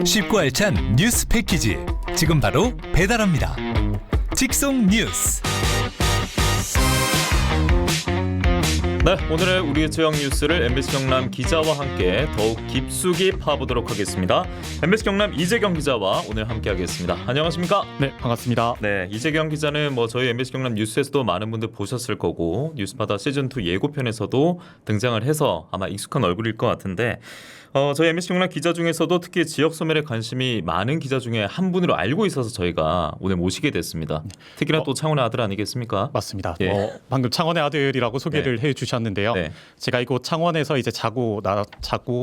쉽고 알찬 뉴스 패키지 지금 바로 배달합니다. 직송 뉴스. 네, 오늘의 우리 지역 뉴스를 MBC 경남 기자와 함께 더욱 깊숙이 파보도록 하겠습니다. MBC 경남 이재경 기자와 오늘 함께하겠습니다. 안녕하십니까? 네, 반갑습니다. 네, 이재경 기자는 저희 MBC 경남 뉴스에서도 많은 분들 보셨을 거고 뉴스바다 시즌2 예고편에서도 등장을 해서 아마 익숙한 얼굴일 것 같은데 저희 MBC 경남 기자 중에서도 특히 지역 소멸에 관심이 많은 기자 중에 한 분으로 알고 있어서 저희가 오늘 모시게 됐습니다. 특히나 또 창원의 아들 아니겠습니까? 맞습니다. 예. 방금 창원의 아들이라고 소개를 해주셨는데요. 네. 제가 이곳 창원에서 이제 자고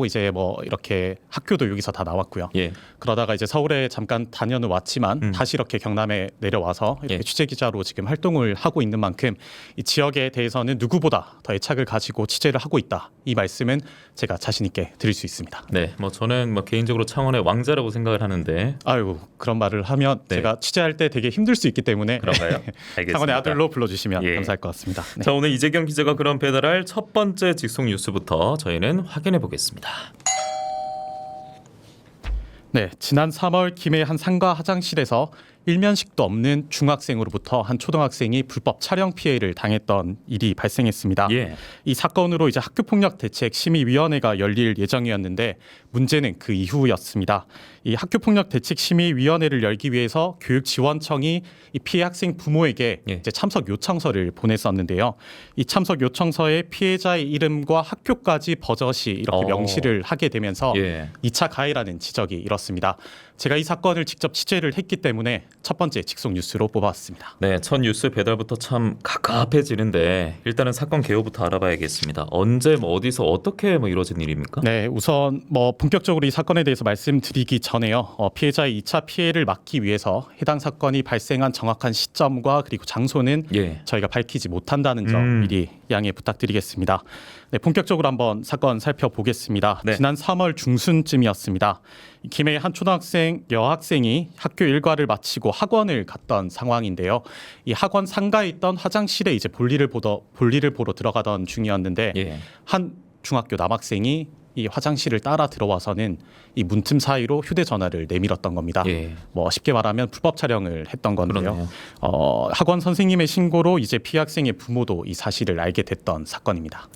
이제 이렇게 학교도 여기서 다 나왔고요. 예. 그러다가 이제 서울에 잠깐 다녀는 왔지만 다시 이렇게 경남에 내려와서 이렇게 취재 기자로 지금 활동을 하고 있는 만큼 이 지역에 대해서는 누구보다 더 애착을 가지고 취재를 하고 있다. 이 말씀은 제가 자신 있게 드릴 수 있습니다. 네, 저는 개인적으로 창원의 왕자라고 생각을 하는데. 아유, 그런 말을 하면 제가 취재할 때 되게 힘들 수 있기 때문에 그런가요? 알겠습니다. 창원의 아들로 불러주시면 감사할 것 같습니다. 네. 자, 오늘 이재경 기자가 그럼 배달할 첫 번째 직송 뉴스부터 저희는 확인해 보겠습니다. 네, 지난 3월 김해 한 상가 화장실에서 일면식도 없는 중학생으로부터 한 초등학생이 불법 촬영 피해를 당했던 일이 발생했습니다. 예. 이 사건으로 이제 학교폭력대책심의위원회가 열릴 예정이었는데 문제는 그 이후였습니다. 이 학교폭력대책심의위원회를 열기 위해서 교육지원청이 이 피해 학생 부모에게 이제 참석 요청서를 보냈었는데요. 이 참석 요청서에 피해자의 이름과 학교까지 버젓이 이렇게 명시를 하게 되면서 2차 가해라는 지적이 일었습니다. 제가 이 사건을 직접 취재를 했기 때문에 첫 번째 직송 뉴스로 뽑아왔습니다. 네, 첫 뉴스 배달부터 참 갑갑해지는데 일단은 사건 개요부터 알아봐야겠습니다. 언제 어디서 어떻게 이루어진 일입니까? 네, 우선 본격적으로 이 사건에 대해서 말씀드리기 전에요. 피해자의 2차 피해를 막기 위해서 해당 사건이 발생한 정확한 시점과 그리고 장소는 저희가 밝히지 못한다는 점 미리 양해 부탁드리겠습니다. 네, 본격적으로 한번 사건 살펴보겠습니다. 네. 지난 3월 중순쯤이었습니다. 김해 한 초등학생 여학생이 학교 일과를 마치고 학원을 갔던 상황인데요. 이 학원 상가에 있던 화장실에 이제 볼일을 보러 들어가던 중이었는데 한 중학교 남학생이 이 화장실을 따라 들어와서는 이 문틈 사이로 휴대전화를 내밀었던 겁니다. 쉽게 말하면 불법 촬영을 했던 건데요. 학원 선생님의 신고로 이제 피해 학생의 부모도 이 사실을 알게 됐던 사건입니다.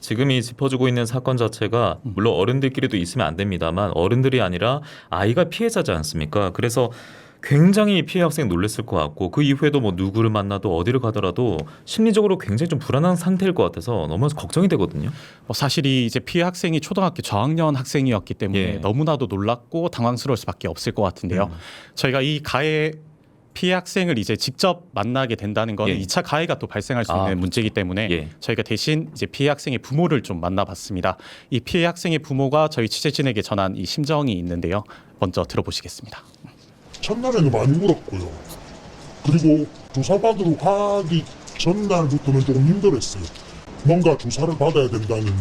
지금 이 짚어주고 있는 사건 자체가 물론 어른들끼리도 있으면 안 됩니다만 어른들이 아니라 아이가 피해자지 않습니까? 그래서 굉장히 피해 학생 놀랐을 것 같고 그 이후에도 누구를 만나도 어디를 가더라도 심리적으로 굉장히 좀 불안한 상태일 것 같아서 너무 걱정이 되거든요. 사실이 이제 피해 학생이 초등학교 저학년 학생이었기 때문에 너무나도 놀랐고 당황스러울 수밖에 없을 것 같은데요. 저희가 이 가해 피해 학생을 이제 직접 만나게 된다는 건 2차 가해가 또 발생할 수 있는 문제이기 때문에 저희가 대신 이제 피해 학생의 부모를 좀 만나봤습니다. 이 피해 학생의 부모가 저희 취재진에게 전한 이 심정이 있는데요. 먼저 들어보시겠습니다. 첫날에는 많이 울었고요. 그리고 조사받으러 가기 전날부터는 조금 힘들었어요. 뭔가 조사를 받아야 된다는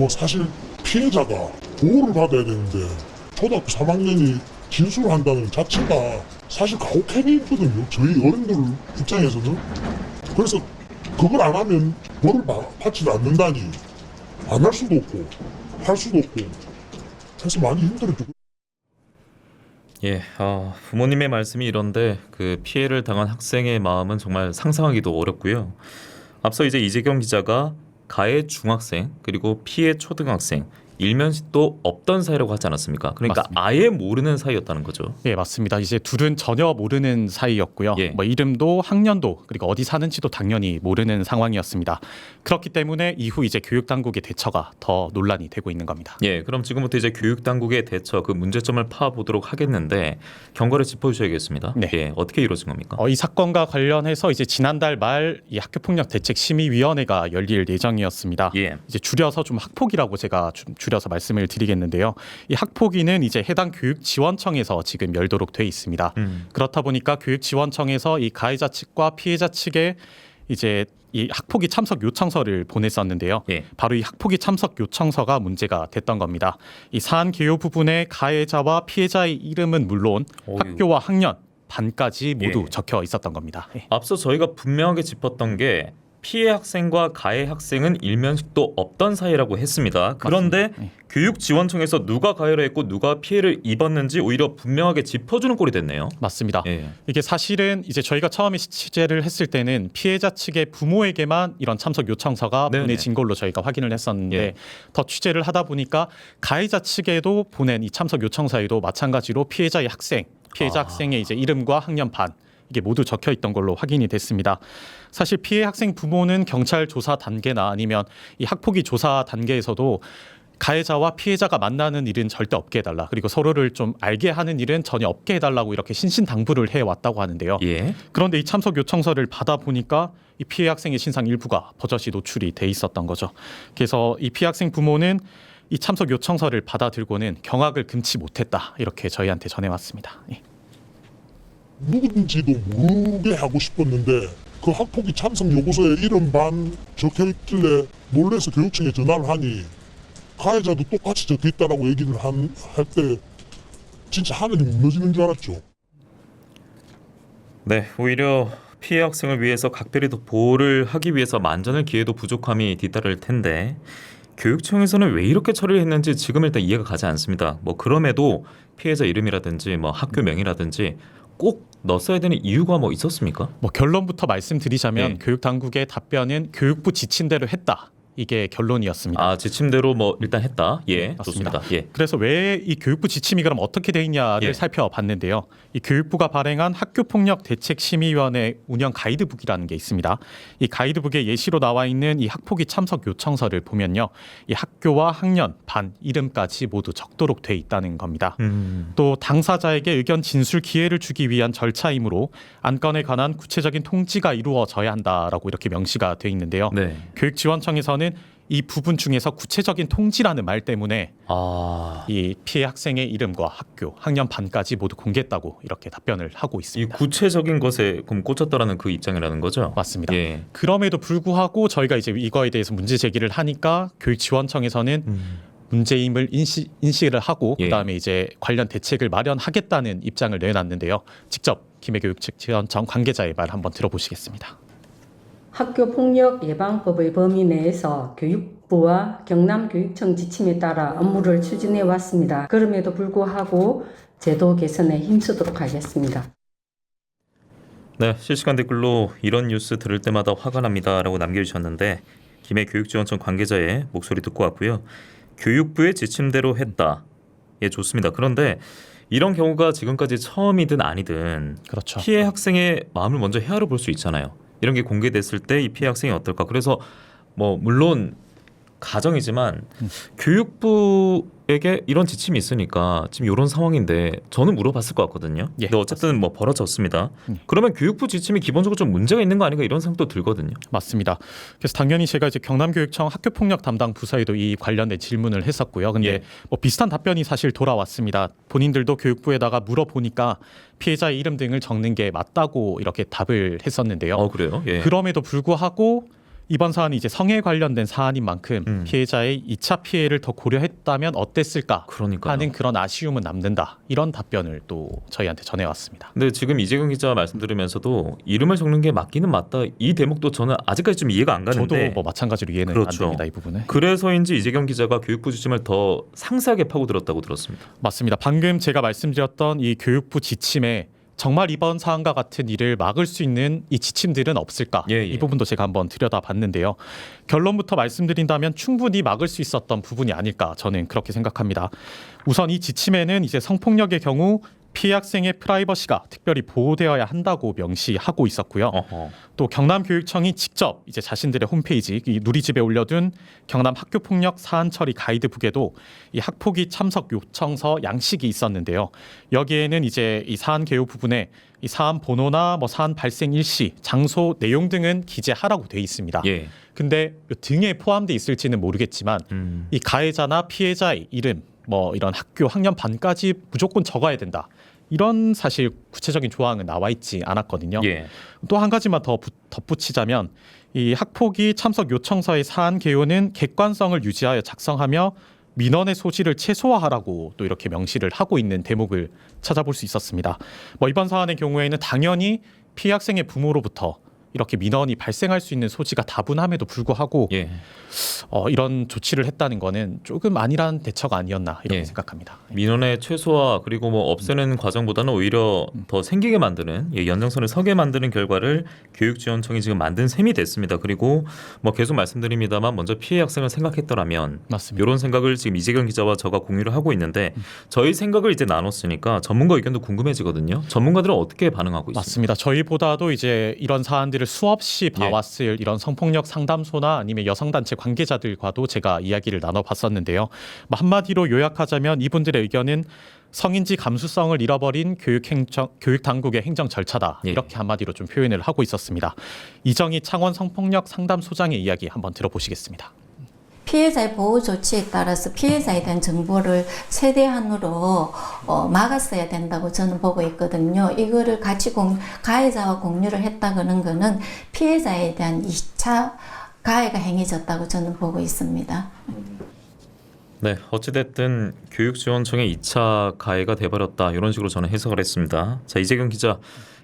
사실 피해자가 보호를 받아야 되는데 초등학교 3학년이 진술한다는 자체가 사실 가혹행위거든요. 저희 어른들 입장에서는. 그래서 그걸 안 하면 벌을 받지 않는다니 안 할 수도 없고 할 수도 없고 해서 많이 힘들었죠. 부모님의 말씀이 이런데 그 피해를 당한 학생의 마음은 정말 상상하기도 어렵고요. 앞서 이제 이재경 기자가 가해 중학생 그리고 피해 초등학생 일면식도 없던 사이라고 하지 않았습니까? 그러니까 맞습니다. 아예 모르는 사이였다는 거죠. 네, 맞습니다. 이제 둘은 전혀 모르는 사이였고요. 이름도 학년도 그리고 어디 사는지도 당연히 모르는 상황이었습니다. 그렇기 때문에 이후 이제 교육 당국의 대처가 더 논란이 되고 있는 겁니다. 그럼 지금부터 이제 교육 당국의 대처 그 문제점을 파보도록 하겠는데 경과를 짚어주셔야겠습니다. 어떻게 이루어진 겁니까? 이 사건과 관련해서 이제 지난달 말 이 학교폭력대책심의위원회가 열릴 예정이었습니다. 이제 줄여서 좀 학폭이라고 제가 좀 줄여서 말씀을 드리겠는데요. 이 학폭위는 이제 해당 교육지원청에서 지금 열도록 돼 있습니다. 그렇다 보니까 교육지원청에서 이 가해자 측과 피해자 측에 이제 이 학폭위 참석 요청서를 보냈었는데요. 바로 이 학폭위 참석 요청서가 문제가 됐던 겁니다. 이 사안 개요 부분에 가해자와 피해자의 이름은 물론 학교와 학년, 반까지 모두 적혀 있었던 겁니다. 앞서 저희가 분명하게 짚었던 게 피해 학생과 가해 학생은 일면식도 없던 사이라고 했습니다. 그런데 맞습니다. 네. 교육지원청에서 누가 가해를 했고 누가 피해를 입었는지 오히려 분명하게 짚어주는 꼴이 됐네요. 맞습니다. 예. 이게 사실은 이제 저희가 처음에 취재를 했을 때는 피해자 측의 부모에게만 이런 참석 요청서가 네네. 보내진 걸로 저희가 확인을 했었는데 예. 더 취재를 하다 보니까 가해자 측에도 보낸 이 참석 요청서에도 마찬가지로 피해자의 학생, 피해자 학생의 이제 이름과 학년반 이게 모두 적혀 있던 걸로 확인이 됐습니다. 사실 피해 학생 부모는 경찰 조사 단계나 아니면 이 학폭위 조사 단계에서도 가해자와 피해자가 만나는 일은 절대 없게 해달라. 그리고 서로를 좀 알게 하는 일은 전혀 없게 해달라고 이렇게 신신당부를 해왔다고 하는데요. 예. 그런데 이 참석 요청서를 받아보니까 이 피해 학생의 신상 일부가 버젓이 노출이 돼 있었던 거죠. 그래서 이 피해 학생 부모는 이 참석 요청서를 받아들고는 경악을 금치 못했다. 이렇게 저희한테 전해왔습니다. 예. 누군지도 모르게 하고 싶었는데 그 학폭위 참석 요구서에 이름 반 적혀 있길래 몰래서 교육청에 전화를 하니 가해자도 똑같이 적혀 있다라고 얘기를 할 때 진짜 하늘이 무너지는 줄 알았죠. 네, 오히려 피해 학생을 위해서 각별히 더 보호를 하기 위해서 만전을 기해도 부족함이 뒤따를 텐데 교육청에서는 왜 이렇게 처리를 했는지 지금 일단 이해가 가지 않습니다. 뭐 그럼에도 피해자 이름이라든지 뭐 학교 명이라든지 꼭 넣었어야 되는 이유가 뭐 있었습니까? 뭐 결론부터 말씀드리자면 네. 교육 당국의 답변은 교육부 지침대로 했다. 이게 결론이었습니다. 아, 지침대로 뭐 일단 했다. 예, 맞습니다. 좋습니다. 예. 그래서 왜 이 교육부 지침이 그럼 어떻게 돼 있냐를 예. 살펴봤는데요. 이 교육부가 발행한 학교폭력대책심의위원회 운영 가이드북이라는 게 있습니다. 이 가이드북에 예시로 나와 있는 이 학폭위 참석 요청서를 보면요, 이 학교와 학년, 반, 이름까지 모두 적도록 돼 있다는 겁니다. 또 당사자에게 의견 진술 기회를 주기 위한 절차이므로 안건에 관한 구체적인 통지가 이루어져야 한다라고 이렇게 명시가 돼 있는데요. 네. 교육지원청에서는 이 부분 중에서 구체적인 통지라는 말 때문에 아, 이 피해 학생의 이름과 학교, 학년 반까지 모두 공개했다고 이렇게 답변을 하고 이 있습니다. 구체적인 것에 그럼 꽂혔다라는 그 입장이라는 거죠? 맞습니다. 예. 그럼에도 불구하고 저희가 이제 이거에 대해서 문제 제기를 하니까 교육지원청에서는 문제임을 인식을 하고 예. 그다음에 이제 관련 대책을 마련하겠다는 입장을 내놨는데요. 직접 김해교육지원청 관계자의 말 한번 들어보시겠습니다. 학교폭력예방법의 범위 내에서 교육부와 경남교육청 지침에 따라 업무를 추진해 왔습니다. 그럼에도 불구하고 제도 개선에 힘쓰도록 하겠습니다. 네, 실시간 댓글로 이런 뉴스 들을 때마다 화가 납니다라고 남겨주셨는데 김해 교육지원청 관계자의 목소리 듣고 왔고요. 교육부의 지침대로 했다. 예, 좋습니다. 그런데 이런 경우가 지금까지 처음이든 아니든 그렇죠. 피해 학생의 마음을 먼저 헤아려 볼 수 있잖아요. 이런 게 공개됐을 때 이 피해 학생이 어떨까? 그래서 뭐 물론 가정이지만 교육부에게 이런 지침이 있으니까 지금 이런 상황인데 저는 물어봤을 것 같거든요. 예, 근데 어쨌든 뭐 벌어졌습니다. 그러면 교육부 지침이 기본적으로 좀 문제가 있는 거 아닌가 이런 생각도 들거든요. 맞습니다. 그래서 당연히 제가 이제 경남교육청 학교폭력 담당 부서에도 이 관련된 질문을 했었고요. 근데 예. 뭐 비슷한 답변이 사실 돌아왔습니다. 본인들도 교육부에다가 물어보니까 피해자의 이름 등을 적는 게 맞다고 이렇게 답을 했었는데요. 그래요? 예. 그럼에도 불구하고 이번 사안이 이제 성에 관련된 사안인 만큼 피해자의 2차 피해를 더 고려했다면 어땠을까 그러니까요. 하는 그런 아쉬움은 남는다. 이런 답변을 또 저희한테 전해왔습니다. 근데 지금 이재경 기자 말씀 들으면서도 이름을 적는 게 맞기는 맞다. 이 대목도 저는 아직까지 좀 이해가 안 가는데. 저도 뭐 마찬가지로 이해는 그렇죠. 안 됩니다. 이 부분은. 그래서인지 이재경 기자가 교육부 지침을 더 상세하게 파고들었다고 들었습니다. 맞습니다. 방금 제가 말씀드렸던 이 교육부 지침에 정말 이번 사안과 같은 일을 막을 수 있는 이 지침들은 없을까? 예, 예. 이 부분도 제가 한번 들여다봤는데요. 결론부터 말씀드린다면 충분히 막을 수 있었던 부분이 아닐까 저는 그렇게 생각합니다. 우선 이 지침에는 이제 성폭력의 경우 피해 학생의 프라이버시가 특별히 보호되어야 한다고 명시하고 있었고요. 또 경남교육청이 직접 이제 자신들의 홈페이지 이 누리집에 올려둔 경남 학교폭력 사안 처리 가이드북에도 이 학폭위 참석 요청서 양식이 있었는데요. 여기에는 이제 이 사안 개요 부분에 이 사안 번호나 뭐 사안 발생 일시, 장소 내용 등은 기재하라고 돼 있습니다. 예. 근데 이 등에 포함돼 있을지는 모르겠지만 이 가해자나 피해자의 이름, 뭐 이런 학교 학년 반까지 무조건 적어야 된다. 이런 사실 구체적인 조항은 나와 있지 않았거든요. 예. 또 한 가지만 더 덧붙이자면 이 학폭위 참석 요청서의 사안 개요는 객관성을 유지하여 작성하며 민원의 소지를 최소화하라고 또 이렇게 명시를 하고 있는 대목을 찾아볼 수 있었습니다. 뭐 이번 사안의 경우에는 당연히 피해 학생의 부모로부터 이렇게 민원이 발생할 수 있는 소지가 다분함에도 불구하고 예. 이런 조치를 했다는 거는 조금 안일한 대처가 아니었나 이렇게 예. 생각합니다. 민원의 최소화 그리고 뭐 없애는 과정보다는 오히려 더 생기게 만드는 연장선을 서게 만드는 결과를 교육지원청이 지금 만든 셈이 됐습니다. 그리고 뭐 계속 말씀드립니다만 먼저 피해 학생을 생각했더라면 맞습니다. 이런 생각을 지금 이재경 기자와 저가 공유를 하고 있는데 저희 생각을 이제 나눴으니까 전문가 의견도 궁금해지거든요. 전문가들은 어떻게 반응하고 있습니까? 맞습니다. 저희보다도 이제 이런 사안들을 수없이 봐왔을 이런 성폭력 상담소나 아니면 여성단체 관계자들과도 제가 이야기를 나눠봤었는데요. 뭐 한마디로 요약하자면 이분들의 의견은 성인지 감수성을 잃어버린 교육 당국의 행정 절차다. 예. 이렇게 한마디로 좀 표현을 하고 있었습니다. 이정희 창원 성폭력 상담소장의 이야기 한번 들어보시겠습니다. 피해자의 보호 조치에 따라서 피해자에 대한 정보를 최대한으로 막았어야 된다고 저는 보고 있거든요. 이거를 같이 가해자와 공유를 했다는 거는 피해자에 대한 2차 가해가 행해졌다고 저는 보고 있습니다. 네, 어찌됐든 교육지원청의 2차 가해가 돼버렸다 이런 식으로 저는 해석을 했습니다. 자, 이재경 기자,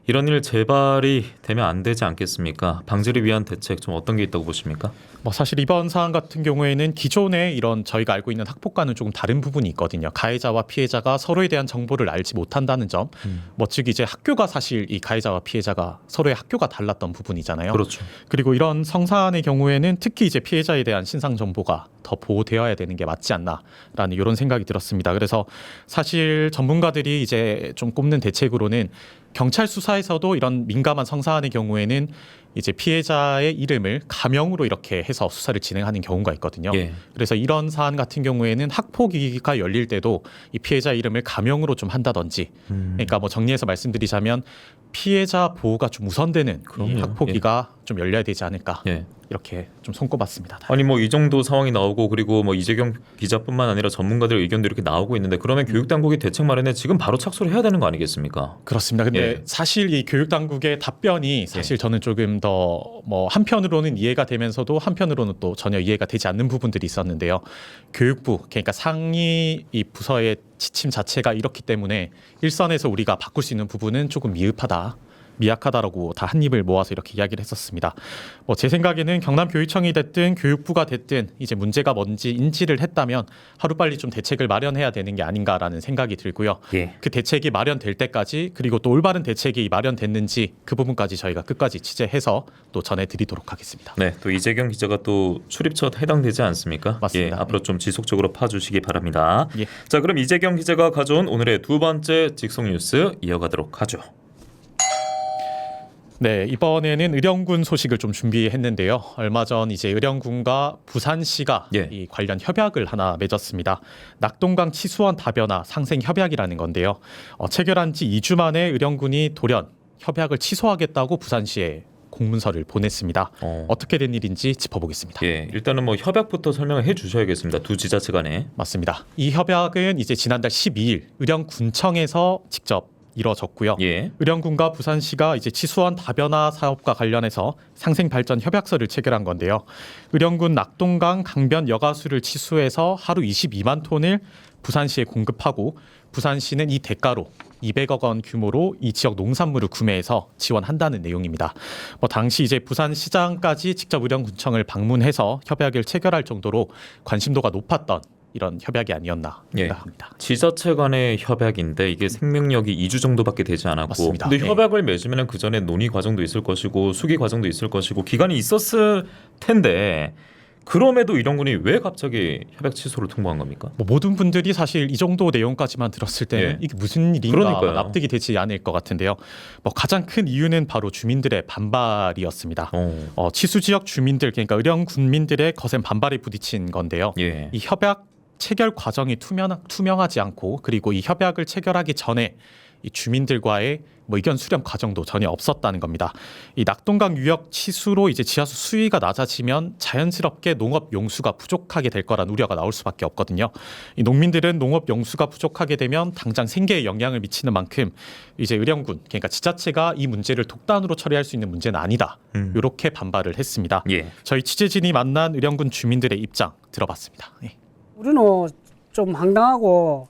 이런 일 재발이 되면 안 되지 않겠습니까? 방지를 위한 대책 좀 어떤 게 있다고 보십니까? 뭐 사실 이번 사안 같은 경우에는 기존에 이런 저희가 알고 있는 학폭과는 조금 다른 부분이 있거든요. 가해자와 피해자가 서로에 대한 정보를 알지 못한다는 점, 뭐 즉 이제 학교가 사실 이 가해자와 피해자가 서로의 학교가 달랐던 부분이잖아요. 그렇죠. 그리고 이런 성사안의 경우에는 특히 이제 피해자에 대한 신상 정보가 더 보호되어야 되는 게 맞지 않나라는 이런 생각이 들었습니다. 그래서 사실 전문가들이 이제 좀 꼽는 대책으로는 경찰 수사에서도 이런 민감한 성사안의 경우에는 이제 피해자의 이름을 가명으로 이렇게 해서 수사를 진행하는 경우가 있거든요. 예. 그래서 이런 사안 같은 경우에는 학폭위가 열릴 때도 이 피해자 이름을 가명으로 좀 한다든지, 그러니까 뭐 정리해서 말씀드리자면 피해자 보호가 좀 우선되는 이 그럼요. 학폭위가 좀 열려야 되지 않을까 예. 이렇게 좀 손꼽았습니다. 아니 뭐 이 정도 상황이 나오고 그리고 뭐 이재경 기자뿐만 아니라 전문가들 의견도 이렇게 나오고 있는데 그러면 교육당국이 대책 마련에 지금 바로 착수를 해야 되는 거 아니겠습니까? 그렇습니다. 근데 예. 사실 이 교육 당국의 답변이 사실 저는 조금 더 뭐 한편으로는 이해가 되면서도 한편으로는 또 전혀 이해가 되지 않는 부분들이 있었는데요. 교육부 그러니까 상위 이 부서의 지침 자체가 이렇기 때문에 일선에서 우리가 바꿀 수 있는 부분은 조금 미약하다라고 다 한 입을 모아서 이렇게 이야기를 했었습니다. 뭐 제 생각에는 경남교육청이 됐든 교육부가 됐든 이제 문제가 뭔지 인지를 했다면 하루빨리 좀 대책을 마련해야 되는 게 아닌가라는 생각이 들고요. 예. 그 대책이 마련될 때까지 그리고 또 올바른 대책이 마련됐는지 그 부분까지 저희가 끝까지 취재해서 또 전해드리도록 하겠습니다. 네, 또 이재경 기자가 또 출입처 해당되지 않습니까? 맞습니다. 예, 앞으로 좀 지속적으로 파주시기 바랍니다. 예. 자, 그럼 이재경 기자가 가져온 오늘의 두 번째 직속 뉴스 이어가도록 하죠. 네, 이번에는 의령군 소식을 좀 준비했는데요. 얼마 전 이제 의령군과 부산시가 예. 이 관련 협약을 하나 맺었습니다. 낙동강 치수원 다변화 상생 협약이라는 건데요. 체결한 지 2주 만에 의령군이 돌연 협약을 취소하겠다고 부산시에 공문서를 보냈습니다. 어떻게 된 일인지 짚어보겠습니다. 예, 일단은 뭐 협약부터 설명을 해주셔야겠습니다. 두 지자체 간에. 맞습니다. 이 협약은 이제 지난달 12일 의령군청에서 직접 이뤄졌고요. 예. 의령군과 부산시가 이제 치수원 다변화 사업과 관련해서 상생발전 협약서를 체결한 건데요. 의령군 낙동강 강변 여가수를 치수해서 하루 22만 톤을 부산시에 공급하고 부산시는 이 대가로 200억 원 규모로 이 지역 농산물을 구매해서 지원한다는 내용입니다. 뭐 당시 이제 부산시장까지 직접 의령군청을 방문해서 협약을 체결할 정도로 관심도가 높았던 이런 협약이 아니었나 생각합니다. 지자체 간의 협약인데 이게 생명력이 2주 정도밖에 되지 않았고 맞습니다. 근데 네. 협약을 맺으면 그 전에 논의 과정도 있을 것이고 수기 과정도 있을 것이고 기간이 있었을 텐데 그럼에도 의령군이 왜 갑자기 협약 취소를 통보한 겁니까? 뭐 모든 분들이 사실 이 정도 내용까지만 들었을 때는 예. 이게 무슨 일인가 그러니까요. 납득이 되지 않을 것 같은데요. 뭐 가장 큰 이유는 바로 주민들의 반발이었습니다. 치수 지역 주민들 그러니까 의령 군민들의 거센 반발에 부딪힌 건데요. 예. 이 협약 체결 과정이 투명하지 않고 그리고 이 협약을 체결하기 전에 이 주민들과의 뭐 의견 수렴 과정도 전혀 없었다는 겁니다. 이 낙동강 유역 치수로 이제 지하수 수위가 낮아지면 자연스럽게 농업 용수가 부족하게 될 거란 우려가 나올 수밖에 없거든요. 이 농민들은 농업 용수가 부족하게 되면 당장 생계에 영향을 미치는 만큼 이제 의령군 그러니까 지자체가 이 문제를 독단으로 처리할 수 있는 문제는 아니다. 이렇게 반발을 했습니다. 예. 저희 취재진이 만난 의령군 주민들의 입장 들어봤습니다. 네. 우리는 좀 황당하고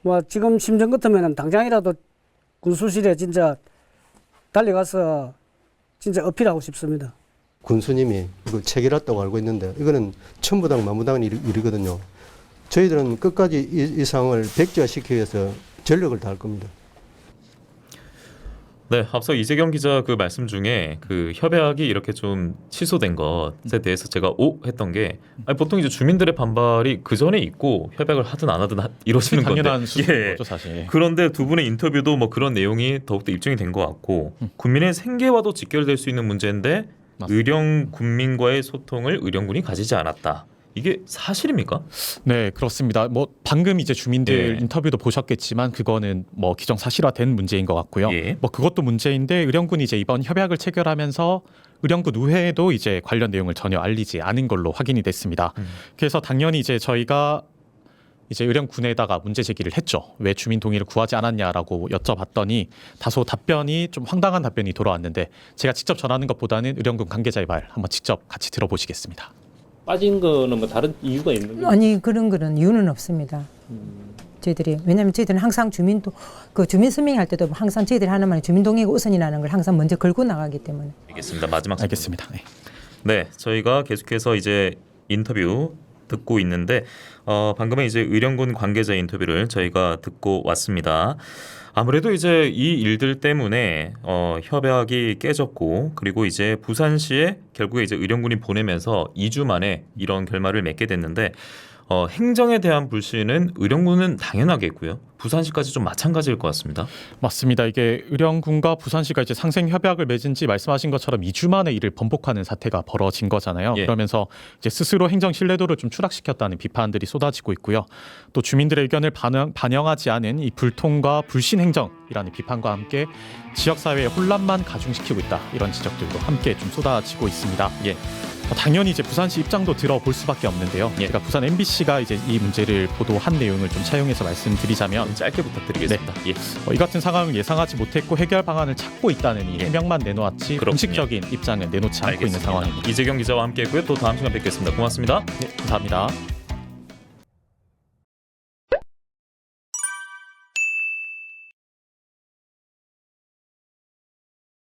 뭐 지금 심정 같으면 당장이라도 군수실에 진짜 달려가서 진짜 어필하고 싶습니다. 군수님이 이거 체결했다고 알고 있는데 이거는 천부당 만부당 일이거든요. 저희들은 끝까지 이 상황을 백지화시키기 위해서 전력을 다할 겁니다. 네, 앞서 이재경 기자 그 말씀 중에 그 협약이 이렇게 좀 취소된 것에 대해서 제가 했던 게 아니, 보통 이제 주민들의 반발이 그 전에 있고 협약을 하든 안 하든 이루어지는 건데 당연한 수준인 거죠 사실. 그런데 두 분의 인터뷰도 뭐 그런 내용이 더욱더 입증이 된 것 같고 국민의 생계와도 직결될 수 있는 문제인데 맞습니다. 의령 군민과의 소통을 의령군이 가지지 않았다. 이게 사실입니까? 네, 그렇습니다. 뭐 방금 이제 주민들 예. 인터뷰도 보셨겠지만 그거는 뭐 기정사실화된 문제인 것 같고요. 예. 뭐 그것도 문제인데 의령군이 이제 이번 협약을 체결하면서 의령군 의회에도 이제 관련 내용을 전혀 알리지 않은 걸로 확인이 됐습니다. 그래서 당연히 이제 저희가 이제 의령군에다가 문제 제기를 했죠. 왜 주민 동의를 구하지 않았냐라고 여쭤봤더니 다소 답변이 좀 황당한 답변이 돌아왔는데 제가 직접 전하는 것보다는 의령군 관계자의 말 한번 직접 같이 들어보시겠습니다. 빠진 거는 뭐 다른 이유가 있는 거예요? 아니 그런 이유는 없습니다. 저희들이 왜냐하면 저희들은 항상 그 주민 서명할 때도 항상 저희들이 하는 말이 주민 동의가 우선이라는 걸 항상 먼저 걸고 나가기 때문에. 알겠습니다. 마지막 알겠습니다. 네. 네, 저희가 계속해서 이제 인터뷰 듣고 있는데 방금은 이제 의령군 관계자 인터뷰를 저희가 듣고 왔습니다. 아무래도 이제 이 일들 때문에 협약이 깨졌고 그리고 이제 부산시에 결국에 이제 의령군이 보내면서 2주 만에 이런 결말을 맺게 됐는데 행정에 대한 불신은 의령군은 당연하겠고요. 부산시까지 좀 마찬가지일 것 같습니다. 맞습니다. 이게 의령군과 부산시가 이제 상생 협약을 맺은 지 말씀하신 것처럼 2주 만에 이를 번복하는 사태가 벌어진 거잖아요. 예. 그러면서 이제 스스로 행정 신뢰도를 좀 추락시켰다는 비판들이 쏟아지고 있고요. 또 주민들의 의견을 반영하지 않은 이 불통과 불신 행정이라는 비판과 함께 지역 사회의 혼란만 가중시키고 있다. 이런 지적들도 함께 좀 쏟아지고 있습니다. 예. 당연히 이제 부산시 입장도 들어볼 수밖에 없는데요. 예. 제가 부산 MBC가 이제 이 문제를 보도한 내용을 좀 차용해서 말씀드리자면 짧게 부탁드리겠습니다. 예. 이 같은 상황을 예상하지 못했고 해결 방안을 찾고 있다는 이 해명만 내놓았지 그렇군요. 공식적인 입장은 내놓지 않고 있는 상황입니다. 이재경 기자와 함께했고요. 또 다음 시간 뵙겠습니다. 고맙습니다. 네, 감사합니다.